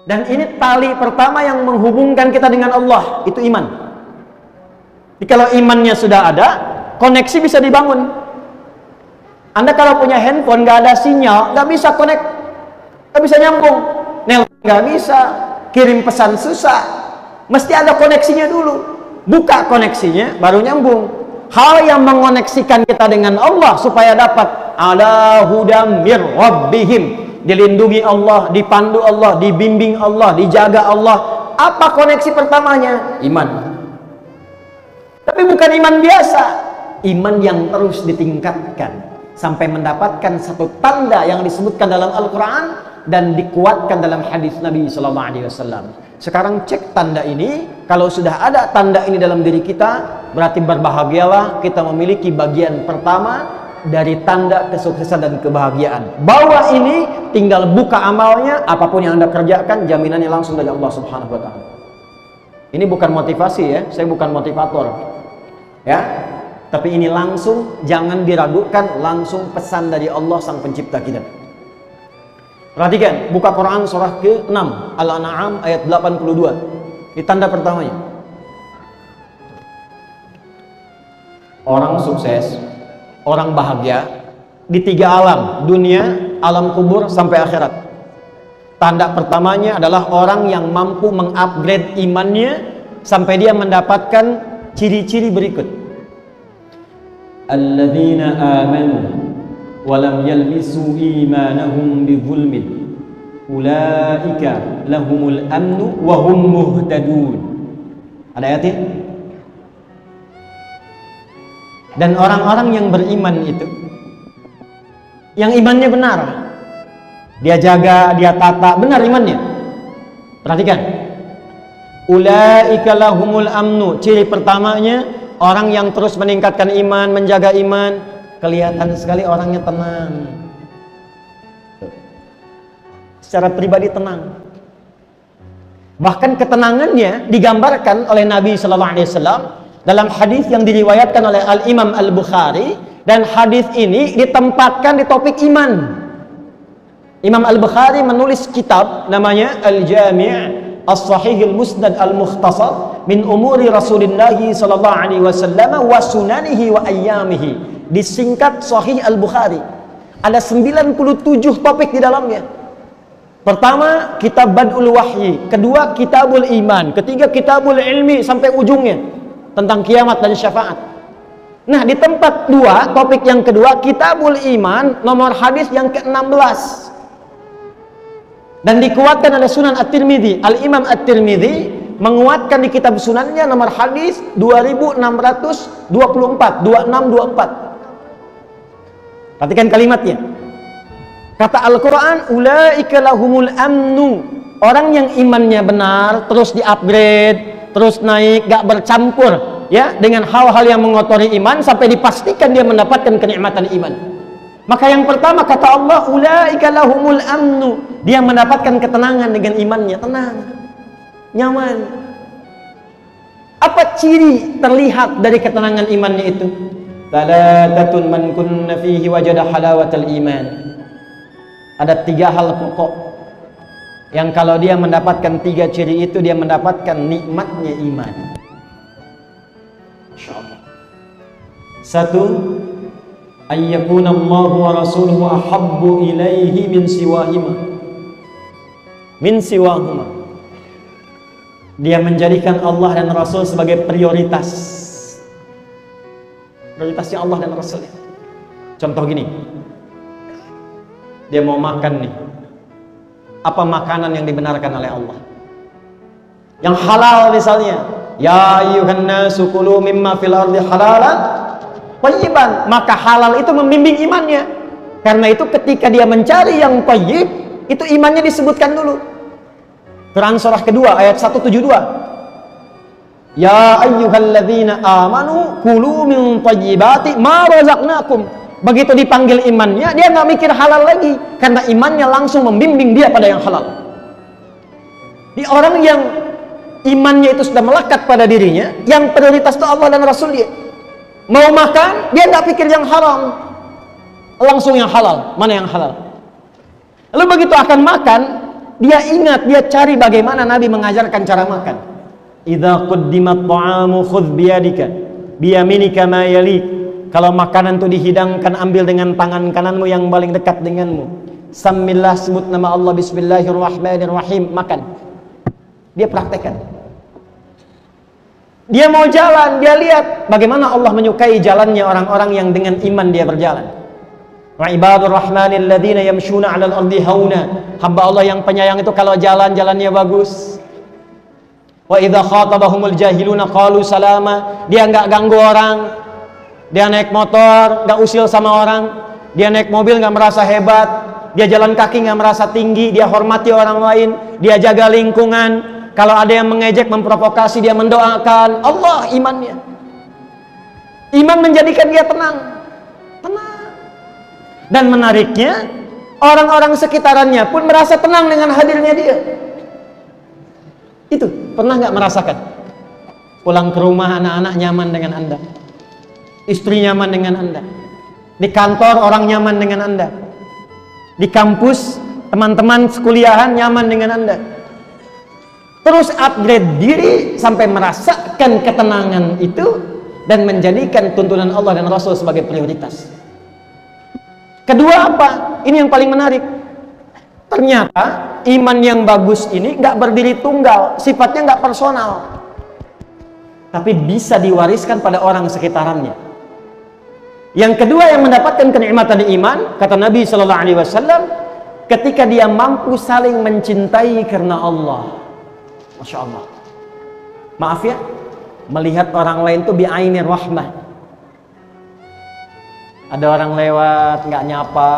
Dan ini tali pertama yang menghubungkan kita dengan Allah, itu iman. Jadi kalau imannya sudah ada, koneksi bisa dibangun. Anda kalau punya handphone nggak ada sinyal, nggak bisa connect, nggak bisa nyambung, nelpon nggak bisa, kirim pesan susah, mesti ada koneksinya dulu. Buka koneksinya, baru nyambung. Hal yang mengoneksikan kita dengan Allah supaya dapat ala hudam mir rabbihim, dilindungi Allah, dipandu Allah, dibimbing Allah, dijaga Allah. Apa koneksi pertamanya? Iman. Tapi bukan iman biasa, iman yang terus ditingkatkan sampai mendapatkan satu tanda yang disebutkan dalam Al-Quran dan dikuatkan dalam hadis Nabi Sallallahu Alaihi Wasallam. Sekarang cek tanda ini. Kalau sudah ada tanda ini dalam diri kita, berarti berbahagialah kita memiliki bagian pertama dari tanda kesuksesan dan kebahagiaan. Bawa ini, tinggal buka amalnya, apapun yang Anda kerjakan, jaminannya langsung dari Allah Subhanahu Wa Taala. Ini bukan motivasi ya, saya bukan motivator ya, tapi ini langsung, jangan diragukan, langsung pesan dari Allah Sang Pencipta kita. Perhatikan, buka Quran surah ke-6 Al-An'am ayat 82. Ini tanda pertamanya. Orang sukses, orang bahagia di 3 alam, dunia, alam kubur sampai akhirat. Tanda pertamanya adalah orang yang mampu mengupgrade imannya sampai dia mendapatkan ciri-ciri berikut. Alladzina amanu wa lam yalbisu imanahum bidzulmin ulaika lahumul amnu wa hum muhtadun. Ada ayatnya? Dan orang-orang yang beriman itu, yang imannya benar, dia jaga, dia tata, benar imannya. Perhatikan, ulaika lahumul amnu. Ciri pertamanya, orang yang terus meningkatkan iman, menjaga iman, kelihatan sekali orangnya tenang. Secara pribadi tenang. Bahkan ketenangannya digambarkan oleh Nabi Sallallahu Alaihi Wasallam dalam hadis yang diriwayatkan oleh Al-Imam Al-Bukhari, dan hadis ini ditempatkan di topik iman. Imam Al-Bukhari menulis kitab namanya Al-Jami' As-Sahih Al-Musnad Al-Mukhtasar min umuri Rasulullah Sallallahu Alaihi Wasallam wa sunanihi wa ayyamihi. Disingkat Sahih Al-Bukhari. Ada 97 topik di dalamnya. Pertama, kitab Bad'ul Wahyi. Kedua, kitabul iman. Ketiga, kitabul ilmi sampai ujungnya tentang kiamat dan syafaat. Nah, di tempat 2, topik yang kedua, kitabul iman, nomor hadis yang ke-16. Dan dikuatkan oleh Sunan At-Tirmidzi. Al-Imam At-Tirmidzi menguatkan di kitab sunannya nomor hadis 2624, 2624. Perhatikan kalimatnya. Kata Al-Quran, ulaika lahumul amnu. Orang yang imannya benar, terus di-upgrade, terus naik, gak bercampur ya dengan hal-hal yang mengotori iman sampai dipastikan dia mendapatkan kenikmatan iman. Maka yang pertama kata Allah, ulaika lahumul amnu. Dia mendapatkan ketenangan dengan imannya, tenang, nyaman. Apa ciri terlihat dari ketenangan imannya itu? Thalathatun man kunna fihi wajada halawatal iman. Ada 3 hal pokok yang kalau dia mendapatkan 3 ciri itu, dia mendapatkan nikmatnya iman. Insyaallah. 1, ayyakuna Allah wa rasuluhu ahabbu ilaihi min siwahima. Min siwahuma. Dia menjadikan Allah dan Rasul sebagai prioritas. Prioritasnya Allah dan Rasulnya. Contoh gini, dia mau makan nih, apa makanan yang dibenarkan oleh Allah? Yang halal misalnya, ya ayyuhan nasu kulu mimma fil ardi halalan thayyiban. Maka halal itu membimbing imannya. Karena itu ketika dia mencari yang thayyib, itu imannya disebutkan dulu. Quran surah kedua ayat 172. Ya ayyuhalladzina amanu kulu min thayyibati ma razaqnakum. Begitu dipanggil imannya, dia nggak mikir halal lagi, karena imannya langsung membimbing dia pada yang halal. Di orang yang imannya itu sudah melekat pada dirinya, yang prioritas itu Allah dan Rasul dia. Mau makan, dia nggak pikir yang haram, langsung yang halal. Mana yang halal? Lalu begitu akan makan, Dia ingat, dia cari bagaimana Nabi mengajarkan cara makan. Idza quddimat ta'amu khudh biyadika biyaminika ma yalik. Kalau makanan itu dihidangkan, ambil dengan tangan kananmu yang paling dekat denganmu. Samillah, sebut nama Allah, bismillahirrahmanirrahim, makan. Dia praktekkan. Dia mau jalan, dia lihat bagaimana Allah menyukai jalannya orang-orang yang dengan iman dia berjalan. Wa ibadur rahmanil ladzina yamshuna 'alal ardi hauna. Hamba Allah yang penyayang itu kalau jalan, jalannya bagus. Wa idza khatabahumul jahiluna qalu salama. Dia enggak ganggu orang. Dia naik motor, enggak usil sama orang. Dia naik mobil enggak merasa hebat. Dia jalan kaki enggak merasa tinggi. Dia hormati orang lain. Dia jaga lingkungan. Kalau ada yang mengejek, memprovokasi, dia mendoakan. Allah imannya. Iman menjadikan dia tenang. Dan menariknya, orang-orang sekitarannya pun merasa tenang dengan hadirnya dia. Itu, pernah nggak merasakan? Pulang ke rumah, anak-anak nyaman dengan Anda. Istri nyaman dengan Anda. Di kantor, orang nyaman dengan Anda. Di kampus, teman-teman sekuliahan nyaman dengan Anda. Terus upgrade diri sampai merasakan ketenangan itu dan menjadikan tuntunan Allah dan Rasul sebagai prioritas. Kedua apa? Ini yang paling menarik. Ternyata iman yang bagus ini nggak berdiri tunggal, sifatnya nggak personal, tapi bisa diwariskan pada orang sekitarannya. Yang kedua yang mendapatkan kenikmatan iman, kata Nabi Shallallahu Alaihi Wasallam, ketika dia mampu saling mencintai karena Allah. Masya Allah. Maaf ya, melihat orang lain tuh bi'ainir rahmah. Ada orang lewat, nggak nyapa,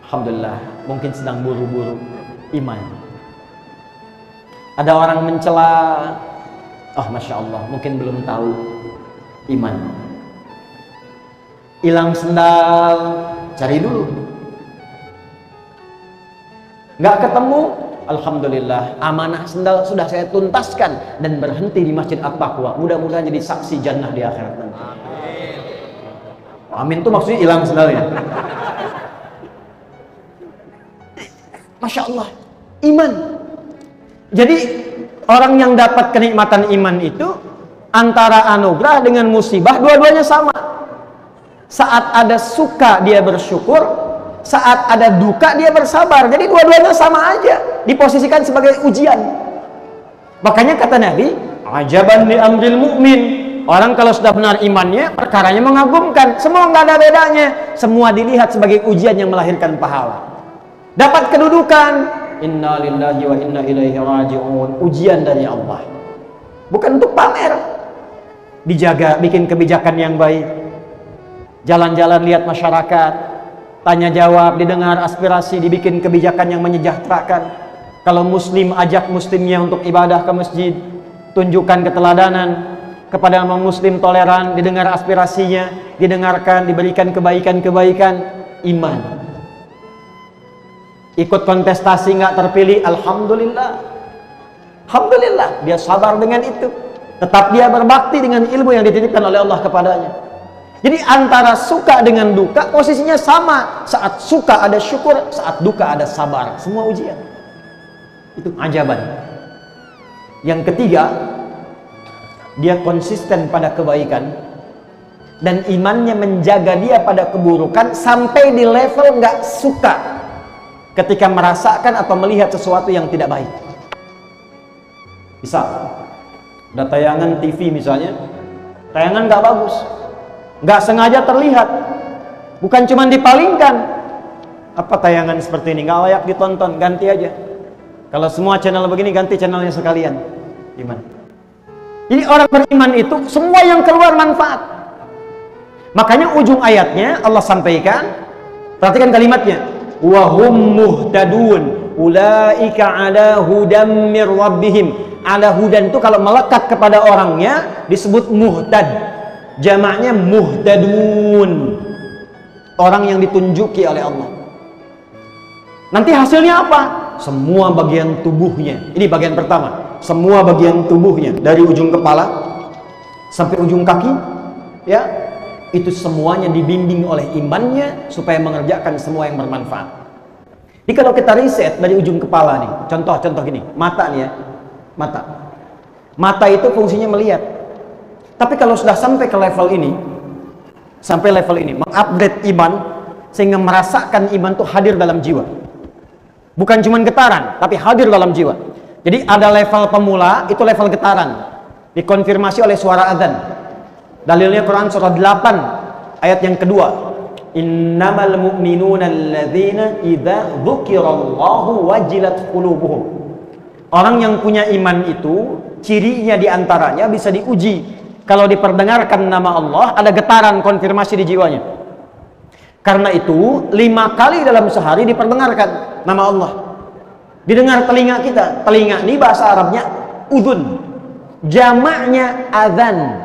alhamdulillah, mungkin sedang buru-buru, iman. Ada orang mencela, oh Masya Allah, mungkin belum tahu, iman. Hilang sendal, cari dulu. Nggak ketemu, alhamdulillah, amanah sendal sudah saya tuntaskan dan berhenti di Masjid At-Taqwa. Mudah-mudahan jadi saksi jannah di akhirat nanti. Amin tuh maksudnya hilang sendalnya. Masya Allah, iman. Jadi orang yang dapat kenikmatan iman itu antara anugerah dengan musibah dua-duanya sama. Saat ada suka dia bersyukur, saat ada duka dia bersabar. Jadi dua-duanya sama aja, diposisikan sebagai ujian. Makanya kata Nabi, ajaban li amril mu'min. Orang kalau sudah benar imannya, perkaranya mengagumkan. Semua nggak ada bedanya. Semua dilihat sebagai ujian yang melahirkan pahala. Dapat kedudukan, inna lillahi wa inna ilaihi raji'un. Ujian dari Allah. Bukan untuk pamer. Dijaga, bikin kebijakan yang baik. Jalan-jalan lihat masyarakat. Tanya jawab, didengar aspirasi, dibikin kebijakan yang menyejahterakan. Kalau muslim, ajak muslimnya untuk ibadah ke masjid. Tunjukkan keteladanan. Kepada non-muslim toleran, didengar aspirasinya, didengarkan, diberikan kebaikan-kebaikan, iman. Ikut kontestasi nggak terpilih, alhamdulillah. Alhamdulillah, dia sabar dengan itu. Tetap dia berbakti dengan ilmu yang dititipkan oleh Allah kepadanya. Jadi antara suka dengan duka, posisinya sama. Saat suka ada syukur, saat duka ada sabar. Semua ujian. Itu ajaban. Yang ketiga, dia konsisten pada kebaikan dan imannya menjaga dia pada keburukan sampai di level nggak suka ketika merasakan atau melihat sesuatu yang tidak baik. Misal ada tayangan TV misalnya, tayangan nggak bagus, nggak sengaja terlihat, bukan cuma dipalingkan. Apa tayangan seperti ini nggak layak ditonton, ganti aja. Kalau semua channel begini, ganti channelnya sekalian. Iman. Jadi orang beriman itu semua yang keluar manfaat. Makanya ujung ayatnya Allah sampaikan, perhatikan kalimatnya, wa hum muhtadun ulaika ala hudam mir rabbihim. Ala hudan itu kalau melekat kepada orangnya disebut muhtad. Jamaknya muhtadun. Orang yang ditunjuki oleh Allah. Nanti hasilnya apa? Semua bagian tubuhnya. Ini bagian pertama. Semua bagian tubuhnya dari ujung kepala sampai ujung kaki, ya, itu semuanya dibimbing oleh imannya supaya mengerjakan semua yang bermanfaat. Jadi kalau kita riset dari ujung kepala nih, contoh gini, mata nih ya, mata itu fungsinya melihat. Tapi kalau sudah sampai ke level ini, mengupgrade iman, sehingga merasakan iman itu hadir dalam jiwa, bukan cuma getaran, tapi hadir dalam jiwa. Jadi ada level pemula, itu level getaran, dikonfirmasi oleh suara azan. Dalilnya Quran surah 8 ayat yang kedua, innamal mu'minuna alladzina idza dzukirallahu wajilat qulubuhum. Orang yang punya iman itu cirinya diantaranya bisa diuji kalau diperdengarkan nama Allah, ada getaran konfirmasi di jiwanya. Karena itu 5 kali dalam sehari diperdengarkan nama Allah, didengar telinga kita. Telinga ini bahasa Arabnya udhun, jamaknya azan.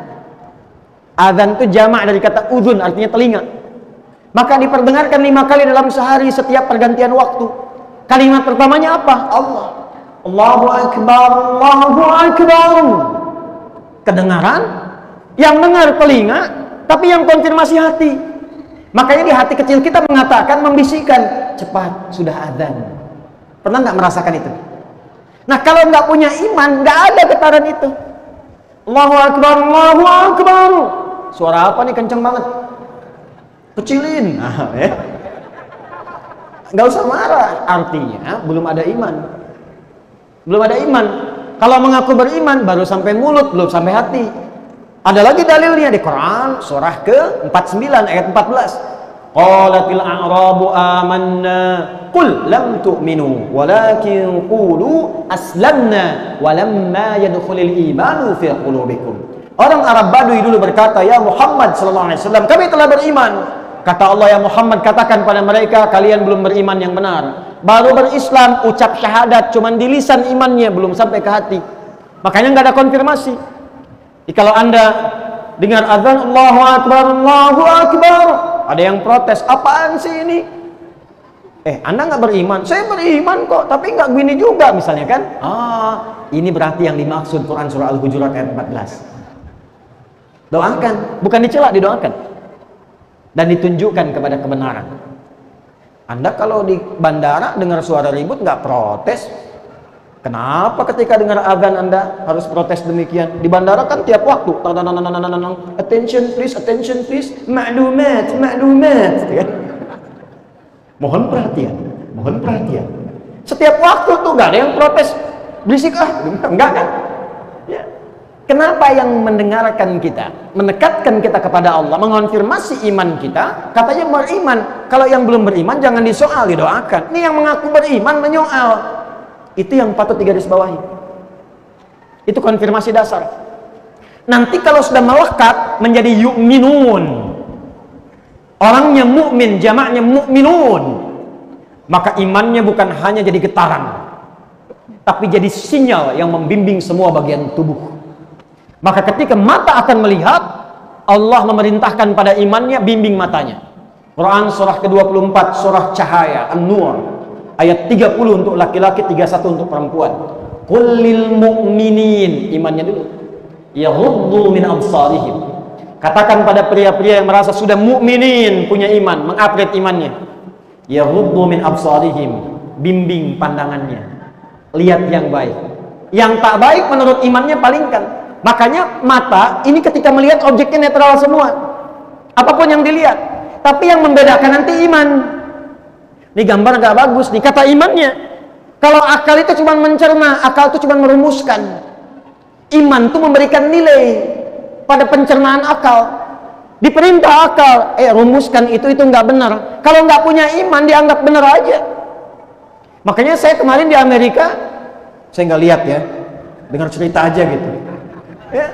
Azan itu jamak dari kata udhun, artinya telinga. Maka diperdengarkan 5 kali dalam sehari setiap pergantian waktu. Kalimat pertamanya apa? Allah. Allahu Akbar, Allahu Akbar. Kedengaran, yang dengar telinga, tapi yang konfirmasi hati. Makanya di hati kecil kita mengatakan, membisikkan, cepat, sudah azan. Pernah nggak merasakan itu? Nah, kalau nggak punya iman, nggak ada getaran itu. Allahu Akbar, Allahu Akbar. Suara apa nih kenceng banget? Kecilin. Ya. Nggak usah marah. Artinya belum ada iman. Belum ada iman. Kalau mengaku beriman baru sampai mulut, belum sampai hati. Ada lagi dalilnya di Quran surah ke-49 ayat 14. Qalatil a'rabu amanna qul lam tu'minu walakin qulu aslamna walamma yadkhulul imanu fi qulubikum. Orang Arab Badui dulu berkata, ya Muhammad sallallahu alaihi wasallam, kami telah beriman. Kata Allah, ya Muhammad, katakan pada mereka, kalian belum beriman yang benar. Baru berislam, ucap syahadat, cuman di lisan imannya, belum sampai ke hati. Makanya nggak ada konfirmasi. Jadi kalau Anda dengar azan, Allahu Akbar, Allahu Akbar, ada yang protes, apaan sih ini? Anda nggak beriman? Saya beriman kok, tapi nggak gini juga, misalnya kan? Ini berarti yang dimaksud Quran surah Al-Hujurat ayat 14. Doakan, bukan dicela, didoakan dan ditunjukkan kepada kebenaran. Anda kalau di bandara dengar suara ribut nggak protes, kenapa ketika dengar azan Anda harus protes demikian? Di bandara kan tiap waktu, attention please, maklumat, mohon perhatian. Setiap waktu tuh nggak ada yang protes, berisik enggak kan? Ya. Kenapa yang mendengarkan kita, mendekatkan kita kepada Allah, mengonfirmasi iman kita, katanya beriman. Kalau yang belum beriman jangan disoal, didoakan. Ini yang mengaku beriman menyoal. Itu yang patut digarisbawahi. Itu konfirmasi dasar. Nanti kalau sudah melekat menjadi yu'minun, orangnya mukmin, jamaknya mukminun, maka imannya bukan hanya jadi getaran, tapi jadi sinyal yang membimbing semua bagian tubuh. Maka ketika mata akan melihat, Allah memerintahkan pada imannya, bimbing matanya. Quran surah ke-24, surah Cahaya, An-Nur, ayat 30 untuk laki-laki, 31 untuk perempuan. Qul lil mu'minin, imannya dulu, yaghuddu min absarihim. Katakan pada pria-pria yang merasa sudah mukminin, punya iman, mengupgrade imannya, yaghuddu min absarihim, bimbing pandangannya, lihat yang baik. Yang tak baik menurut imannya palingkan. Makanya mata ini ketika melihat objeknya netral semua, apapun yang dilihat. Tapi yang membedakan nanti iman. Ini gambar gak bagus nih, kata imannya. Kalau akal itu cuma mencerna, akal itu cuma merumuskan. Iman itu memberikan nilai pada pencernaan akal. Diperintah akal, rumuskan itu nggak benar. Kalau nggak punya iman dianggap benar aja. Makanya saya kemarin di Amerika, saya nggak lihat ya, dengar cerita aja gitu. Ya.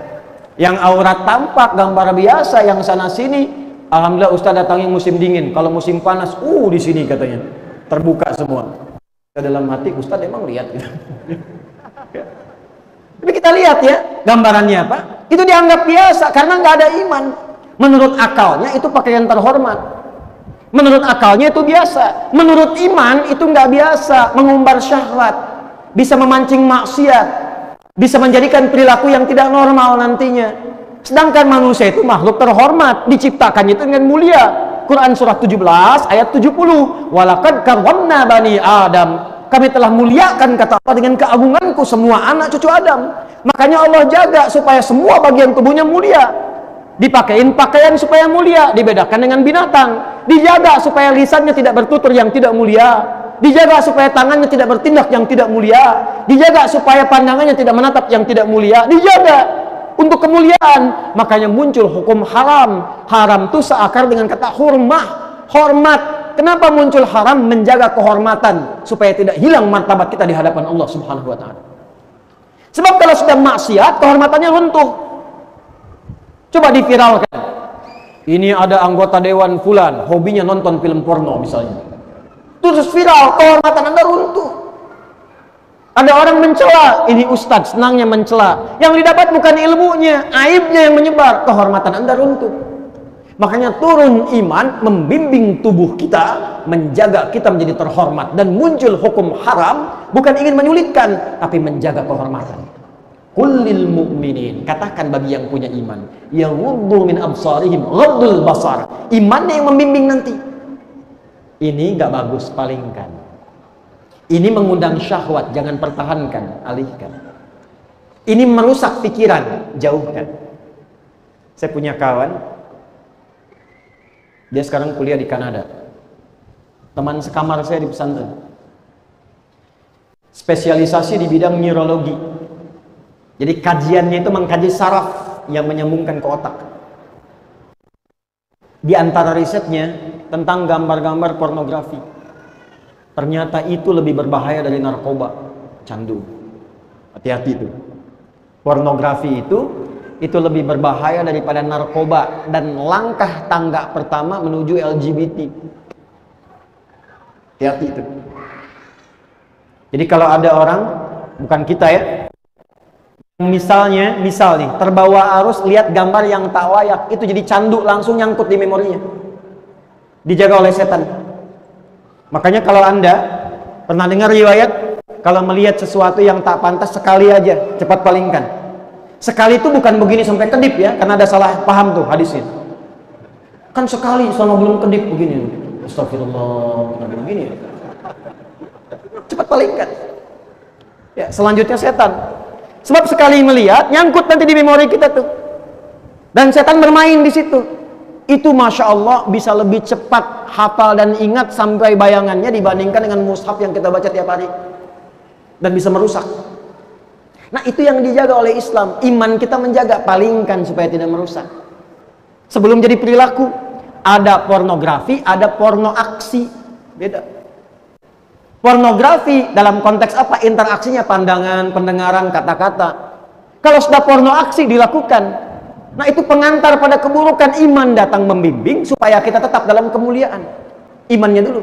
Yang aurat tampak gambar biasa, yang sana sini, alhamdulillah Ustaz datangnya musim dingin. Kalau musim panas, di sini katanya terbuka semua. Dalam hati Ustaz emang lihat gitu. Tapi kita lihat ya gambarannya apa? Itu dianggap biasa karena nggak ada iman. Menurut akalnya itu pakaian terhormat. Menurut akalnya itu biasa. Menurut iman itu nggak biasa, mengumbar syahwat, bisa memancing maksiat, bisa menjadikan perilaku yang tidak normal nantinya. Sedangkan manusia itu makhluk terhormat, diciptakannya itu dengan mulia. Quran surah 17 ayat 70. Walaqad karramna bani Adam. Kami telah muliakan, kata Allah, dengan keagunganku semua anak cucu Adam. Makanya Allah jaga supaya semua bagian tubuhnya mulia. Dipakein pakaian supaya mulia, dibedakan dengan binatang. Dijaga supaya lisannya tidak bertutur yang tidak mulia. Dijaga supaya tangannya tidak bertindak yang tidak mulia. Dijaga supaya pandangannya tidak menatap yang tidak mulia. Dijaga untuk kemuliaan. Makanya muncul hukum haram. Haram itu seakar dengan kata hurmah, hormat. Kenapa muncul haram? Menjaga kehormatan supaya tidak hilang martabat kita di hadapan Allah Subhanahu wa taala. Sebab kalau sudah maksiat, kehormatannya runtuh. Coba diviralkan. Ini ada anggota dewan fulan, hobinya nonton film porno misalnya. Terus viral, kehormatan Anda runtuh. Ada orang mencela, ini ustadz senangnya mencela. Yang didapat bukan ilmunya, aibnya yang menyebar, kehormatan Anda runtuh. Makanya turun iman, membimbing tubuh kita, menjaga kita menjadi terhormat. Dan muncul hukum haram, bukan ingin menyulitkan, tapi menjaga kehormatan. Kullil mu'minin, katakan bagi yang punya iman, yaghuddu min absarihim ghaddul basar. Imannya yang membimbing nanti. Ini gak bagus, palingkan. Ini mengundang syahwat, jangan pertahankan, alihkan. Ini merusak pikiran, jauhkan. Saya punya kawan, dia sekarang kuliah di Kanada. Teman sekamar saya di pesantren. Spesialisasi di bidang neurologi. Jadi kajiannya itu mengkaji saraf yang menyambungkan ke otak. Di antara risetnya tentang gambar-gambar pornografi. Ternyata itu lebih berbahaya dari narkoba, candu. Hati-hati itu. Pornografi itu lebih berbahaya daripada narkoba dan langkah tangga pertama menuju LGBT. Hati-hati itu. Jadi kalau ada orang, bukan kita ya, misal nih, terbawa arus lihat gambar yang tak layak, itu jadi candu, langsung nyangkut di memorinya. Dijaga oleh setan. Makanya kalau Anda pernah dengar riwayat, kalau melihat sesuatu yang tak pantas sekali aja, cepat palingkan. Sekali itu bukan begini sampai kedip ya, karena ada salah paham tuh hadisnya. Kan sekali selama belum kedip begini. Astagfirullah, kenapa begini ya? Cepat palingkan. Ya, selanjutnya setan. Sebab sekali melihat, nyangkut nanti di memori kita tuh. Dan setan bermain di situ. Itu Masya Allah bisa lebih cepat hafal dan ingat sampai bayangannya dibandingkan dengan mushaf yang kita baca tiap hari. Dan bisa merusak. Nah itu yang dijaga oleh Islam. Iman kita menjaga, palingkan supaya tidak merusak. Sebelum jadi perilaku, ada pornografi, ada porno aksi. Beda. Pornografi dalam konteks apa? Interaksinya pandangan, pendengaran, kata-kata. Kalau sudah porno aksi dilakukan, nah itu pengantar pada keburukan. Iman datang membimbing supaya kita tetap dalam kemuliaan. Imannya dulu.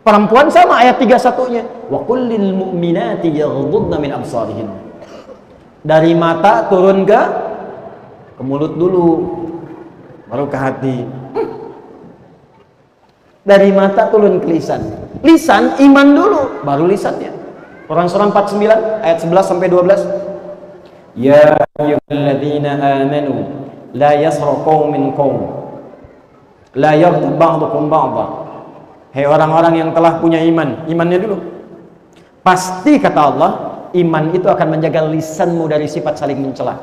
Perempuan sama ayat 31-nya. Wa kullil mu'minati yaghdudna min absarihin. Dari mata turun ke mulut dulu, baru ke hati. Dari mata turun ke lisan. Lisan iman dulu, baru lisannya. Quran surah 49 ayat 11 sampai 12. Ya ayyuhalladzina amanu la yasra qaumin qaum la yaghtab ba'dukum ba'dha. Hei orang-orang yang telah punya iman, imannya dulu. Pasti kata Allah, iman itu akan menjaga lisanmu dari sifat saling mencela.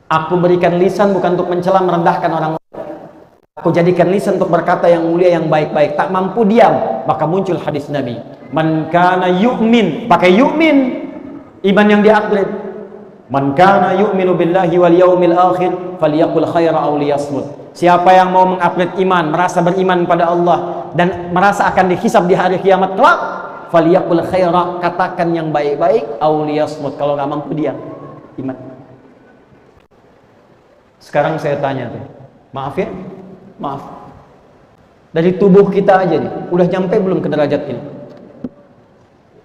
Aku berikan lisan bukan untuk mencela, merendahkan orang lain. Aku jadikan lisan untuk berkata yang mulia, yang baik-baik. Tak mampu diam, maka muncul hadis Nabi. Man kana yu'min, pakai yu'min, iman yang di-upgrade. Man kana yu'minu billahi wal yaumil akhir falyaqul khaira aw liyasmut. Siapa yang mau mengupgrade iman, merasa beriman pada Allah dan merasa akan dihisab di hari kiamat kelak, falyaqul khaira, katakan yang baik-baik, aw liyasmut, kalau nggak mampu diam. Iman. Sekarang saya tanya tuh, maaf ya, maaf. Dari tubuh kita aja nih, udah nyampe belum ke derajat ini?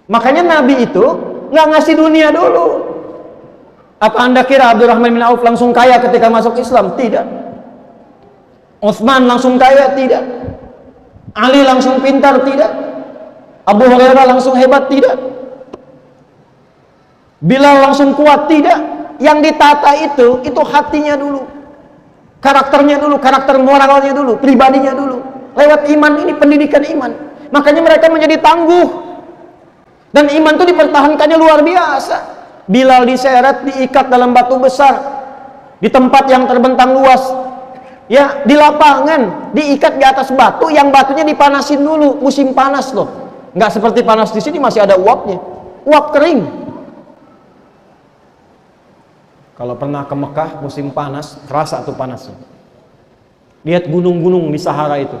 Makanya Nabi itu nggak ngasih dunia dulu. Apa Anda kira Abdurrahman bin Auf langsung kaya ketika masuk Islam? Tidak. Utsman langsung kaya? Tidak. Ali langsung pintar? Tidak. Abu Hurairah langsung hebat? Tidak. Bilal langsung kuat? Tidak. Yang ditata itu hatinya dulu. Karakternya dulu, karakter moralnya dulu, pribadinya dulu. Lewat iman ini, pendidikan iman. Makanya mereka menjadi tangguh. Dan iman itu dipertahankannya luar biasa. Bilal diseret, diikat dalam batu besar. Di tempat yang terbentang luas. Ya, di lapangan, diikat di atas batu, yang batunya dipanasin dulu, musim panas loh. Nggak seperti panas di sini, masih ada uapnya. Uap kering. Kalau pernah ke Mekah musim panas, kerasa tuh panasnya. Lihat gunung-gunung di Sahara itu.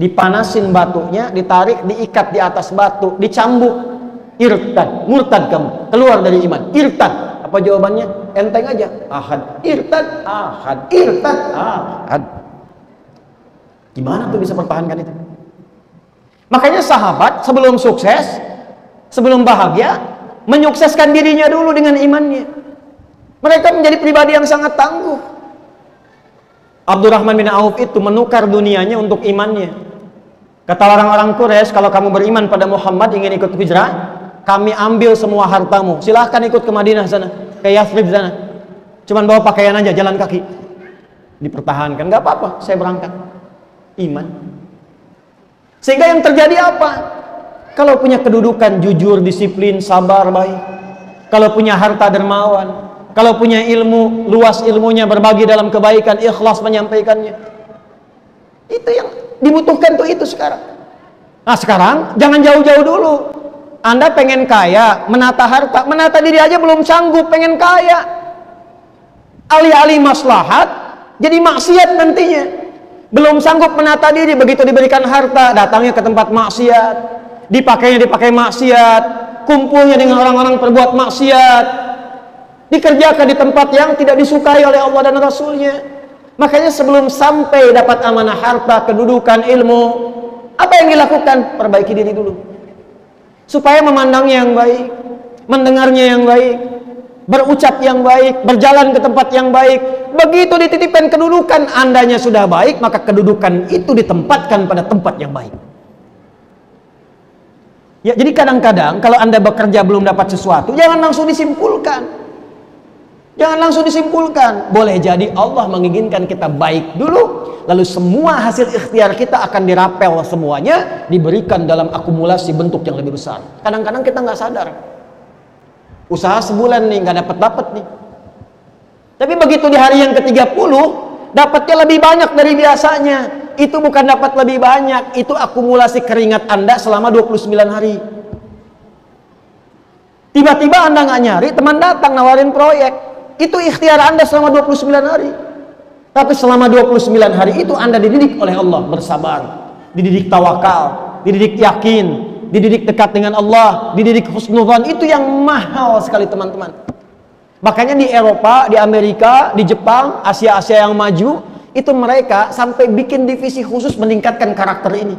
Dipanasin batunya, ditarik, diikat di atas batu, dicambuk. Irtad, murtad kamu, keluar dari iman. Irtad. Apa jawabannya? Enteng aja. Ahad, irtad, ahad, irtad, ahad. Gimana tuh bisa pertahankan itu? Makanya sahabat sebelum sukses, sebelum bahagia, menyukseskan dirinya dulu dengan imannya. Mereka menjadi pribadi yang sangat tangguh. Abdurrahman bin Auf itu menukar dunianya untuk imannya. Kata orang-orang Quraisy, kalau kamu beriman pada Muhammad, ingin ikut hijrah, kami ambil semua hartamu. Silahkan ikut ke Madinah sana, ke Yathrib sana. Cuman bawa pakaian aja, jalan kaki. Dipertahankan, nggak apa-apa, saya berangkat. Iman. Sehingga yang terjadi apa? Kalau punya kedudukan jujur, disiplin, sabar, baik. Kalau punya harta dermawan. Kalau punya ilmu, luas ilmunya, berbagi dalam kebaikan, ikhlas menyampaikannya. Itu yang dibutuhkan tuh itu sekarang. Nah sekarang, jangan jauh-jauh dulu. Anda pengen kaya, menata harta, menata diri aja belum sanggup, pengen kaya. Alih-alih maslahat, jadi maksiat nantinya. Belum sanggup menata diri, begitu diberikan harta, datangnya ke tempat maksiat. Dipakai maksiat. Kumpulnya dengan orang-orang perbuat maksiat. Dikerjakan di tempat yang tidak disukai oleh Allah dan Rasulnya. Makanya sebelum sampai dapat amanah harta, kedudukan, ilmu, apa yang dilakukan? Perbaiki diri dulu. Supaya memandangnya yang baik, mendengarnya yang baik, berucap yang baik, berjalan ke tempat yang baik. Begitu dititipkan kedudukan, andanya sudah baik, maka kedudukan itu ditempatkan pada tempat yang baik. Ya, jadi kadang-kadang kalau Anda bekerja belum dapat sesuatu, jangan langsung disimpulkan. Jangan langsung disimpulkan. Boleh jadi Allah menginginkan kita baik dulu, lalu semua hasil ikhtiar kita akan dirapel semuanya, diberikan dalam akumulasi bentuk yang lebih besar. Kadang-kadang kita nggak sadar. Usaha sebulan nih, nggak dapat nih. Tapi begitu di hari yang ke-30, dapatnya lebih banyak dari biasanya. Itu bukan dapat lebih banyak, itu akumulasi keringat Anda selama 29 hari. Tiba-tiba Anda nggak nyari, teman datang nawarin proyek. Itu ikhtiar Anda selama 29 hari. Tapi selama 29 hari itu Anda dididik oleh Allah bersabar, dididik tawakal, dididik yakin, dididik dekat dengan Allah, dididik husnudzan. Itu yang mahal sekali teman-teman. Makanya di Eropa, di Amerika, di Jepang, Asia-Asia yang maju, itu mereka sampai bikin divisi khusus meningkatkan karakter ini.